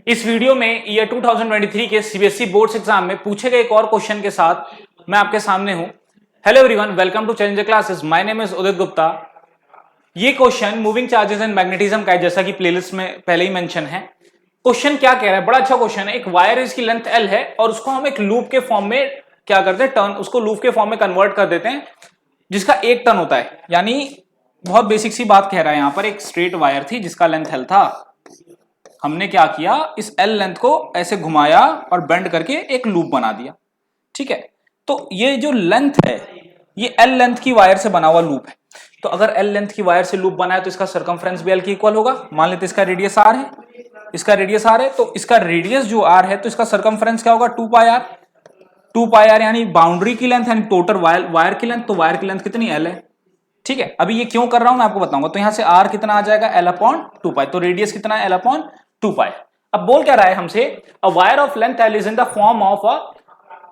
इस वीडियो में ईयर 2023 के सीबीएसई बोर्ड्स एग्जाम में पूछे गए एक और क्वेश्चन के साथ मैं आपके सामने हूं। Hello everyone, welcome to Challenger classes. My name is Udit Gupta. ये question moving charges and magnetism का है, जैसा कि प्लेलिस्ट में पहले ही मेंशन है। क्वेश्चन क्या कह रहा है, बड़ा अच्छा क्वेश्चन है। एक वायर इसकी लेंथ एल है और उसको हम एक लूप के फॉर्म में क्या करते हैं, टर्न, उसको लूप के फॉर्म में कन्वर्ट कर देते हैं जिसका एक टर्न होता है। यानी बहुत बेसिक सी बात कह रहा है यहां पर। एक स्ट्रेट वायर थी जिसका लेंथ एल था, हमने क्या किया, इस एल लेंथ को ऐसे घुमाया और बेंड करके एक लूप बना दिया। ठीक है, तो ये जो लेंथ है ये एल लेंथ की वायर से बना हुआ लूप है। तो अगर एल लेंथ की वायर से लूप बना है तो इसका सर्कमफ्रेंस भी एल के इक्वल होगा। मान लेते इसका रेडियस आर है, इसका रेडियस आर है, तो इसका रेडियस जो आर है तो इसका सर्कमफ्रेंस क्या होगा, 2 पाई आर। 2 पाई आर यानी बाउंड्री की लेंथ यानी टोटल वायर की लेंथ। तो वायर की लेंथ कितनी, एल है। ठीक है, अभी ये क्यों कर रहा हूं मैं आपको बताऊंगा। तो यहां से आर कितना आ जाएगा, एल अपॉन 2 पाई। तो रेडियस कितना है, एल अपॉन 2 पाई। अब बोल क्या रहा है हमसे, a wire of length L is in the form of a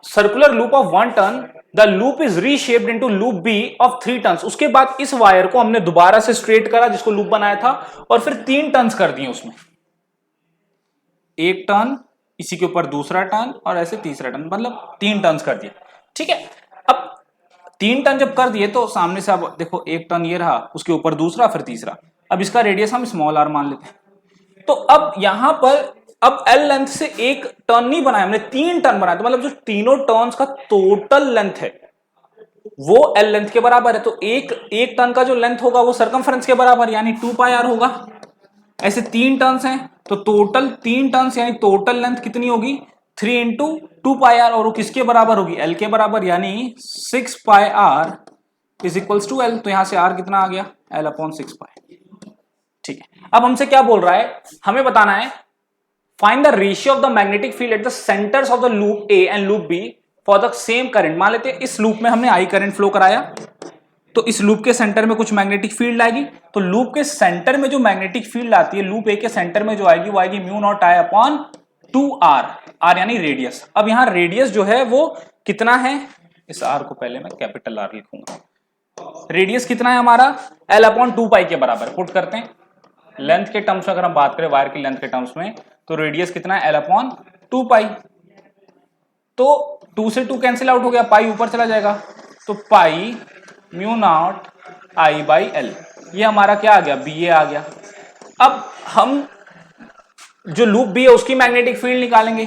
circular loop of 1 turn, the loop is reshaped into loop B of 3 turns. उसके बाद इस वायर को हमने दोबारा से स्ट्रेट करा जिसको लूप बनाया था और फिर 3 टर्न्स कर दिए उसमें। एक टर्न, इसी के ऊपर दूसरा टर्न और ऐसे तीसरा टर्न, मतलब 3 टर्न्स कर दिए। ठीक है, अब 3 टर्न जब कर दिए तो सामने से अब देखो, एक टर्न ये रहा, उसके ऊपर दूसरा, फिर तीसरा। अब इसका रेडियस हम स्मॉल आर मान लेते हैं। तो अब यहां पर अब एल लेंथ से एक टर्न नहीं बनाया हमने, 3 टर्न बनाया। तो मतलब जो तीनों टर्न्स का टोटल लेंथ है वो एल लेंथ के बराबर है। तो एक टर्न का जो लेंथ होगा वो सर्कमफ्रेंस के बराबर यानी 2 पाई आर होगा। ऐसे 3 टर्न्स हैं तो टोटल 3 टर्न्स यानी टोटल लेंथ कितनी होगी, 3 इंटू 2 पाई आर, और वो किसके बराबर होगी, एल के बराबर, यानी 6 pi R is equals to L. तो यहां से आर कितना आ गया, एल अपॉन 6 पाई। ठीक है, अब हमसे क्या बोल रहा है, हमें बताना है find the ratio of the magnetic field at the centres of the loop A and loop B for the same current. मान लेते हैं इस लूप में हमने आई करंट फ्लो कराया, तो इस लूप के सेंटर में कुछ मैग्नेटिक फील्ड आएगी। तो लूप के सेंटर में जो मैग्नेटिक फील्ड आती है, लूप ए के सेंटर में जो आएगी वो आएगी mu naught I upon 2 R. R यानी रेडियस। अब यहां रेडियस जो है वो कितना है, इस आर को पहले मैं कैपिटल आर लिखूंगा। रेडियस कितना है हमारा, एल अपॉन 2 पाई के बराबर। पुट करते हैं लेंथ के टर्म्स में, अगर हम बात करें वायर की लेंथ के टर्म्स में, तो रेडियस कितना है, एल अपॉन 2 पाई। तो 2 से 2 कैंसिल आउट हो गया, पाई ऊपर चला जाएगा, तो पाई mu naught I by L. ये हमारा क्या आ गया, बी ए आ गया। अब हम जो लूप बी है उसकी मैग्नेटिक फील्ड निकालेंगे।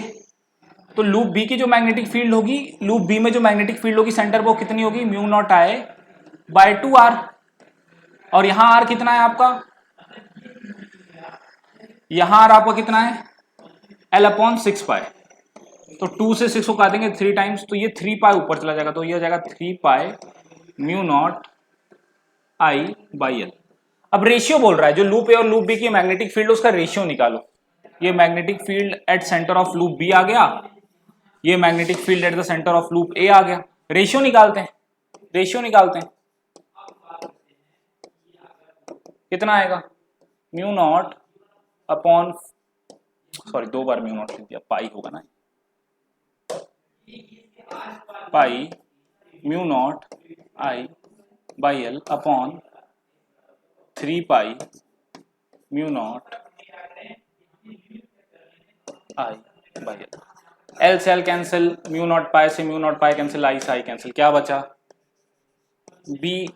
तो लूप बी की जो मैग्नेटिक फील्ड होगी, लूप बी में जो मैग्नेटिक फील्ड होगी सेंटर वो कितनी होगी, mu naught I by 2 R. और यहां आर कितना है आपका, यहां आर आपका कितना है, एल अपॉन 6 पाई। तो 2 से 6 को काट देंगे 3 टाइम्स, तो ये 3 पाई ऊपर चला जाएगा, तो ये हो जाएगा 3 pi mu naught I by L. अब रेशियो बोल रहा है, जो लूप ए और लूप बी की मैग्नेटिक फील्ड उसका रेशियो निकालो। ये magnetic field at centre of loop B आ गया, ये magnetic field at the centre of loop A आ गया। रेशियो निकालते हैं, रेशियो निकालते हैं, कितना आएगा, म्यू नॉट अपॉन, सॉरी 2 बार म्यू नॉट लिख दिया, पाई होगा ना, पाई mu naught I by L upon 3 pi mu naught I by L. L से एल कैंसिल, म्यू नॉट पाई से म्यू नॉट पाई कैंसिल, आई से आई कैंसिल, क्या बचा, बी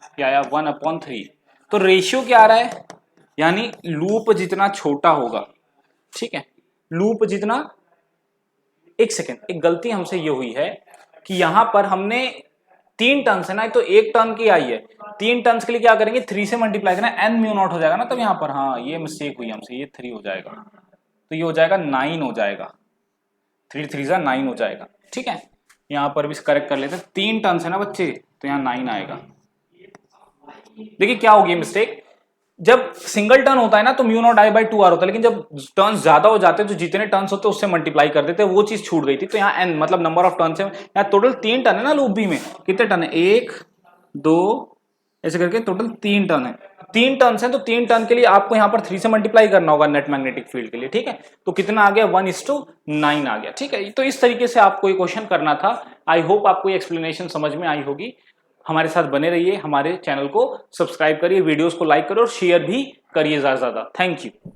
क्या आया, 1 अपॉन 3। तो रेशियो क्या आ रहा है, यानी लूप जितना छोटा होगा, ठीक है, लूप जितना, एक सेकेंड, एक गलती हमसे ये हुई है कि यहां पर हमने 3 टर्न्स है ना, तो एक टर्न की आई है, 3 टर्न्स के लिए क्या करेंगे, 3 से मल्टीप्लाई करना, एन म्यू नॉट हो जाएगा ना। तब यहां पर हाँ ये मिस्टेक हुई हमसे, ये 3 हो जाएगा, तो ये हो जाएगा 9 हो जाएगा, 3 3 जा 9 हो जाएगा। ठीक है, यहां पर भी करेक्ट कर लेते हैं, 3 टर्न्स है ना बच्चे, तो यहाँ 9 आएगा। देखिए क्या होगी मिस्टेक, जब सिंगल टर्न होता है ना तो mu naught I by 2 R होता है, लेकिन जब टर्न्स ज्यादा हो जाते हैं तो जितने टर्न्स होते हैं उससे मल्टीप्लाई कर देते हैं, वो चीज छूट गई थी। तो यहाँ एन मतलब नंबर ऑफ टर्न्स है, यहाँ टोटल 3 टर्न है ना लूप बी में, कितने टर्न है, 1 2 ऐसे करके टोटल 3 टर्न है। 3 टर्न्स है तो 3 टर्न के लिए आपको यहाँ पर 3 से मल्टीप्लाई करना होगा नेट मैग्नेटिक फील्ड के लिए। ठीक है, तो कितना आ गया, 1:9 आ गया। ठीक है, तो इस तरीके से आपको ये क्वेश्चन करना था। आई होप आपको ये एक्सप्लेनेशन समझ में आई होगी। हमारे साथ बने रहिए, हमारे चैनल को सब्सक्राइब करिए, वीडियोस को लाइक करो और शेयर भी करिए ज़्यादा से ज़्यादा। Thank you.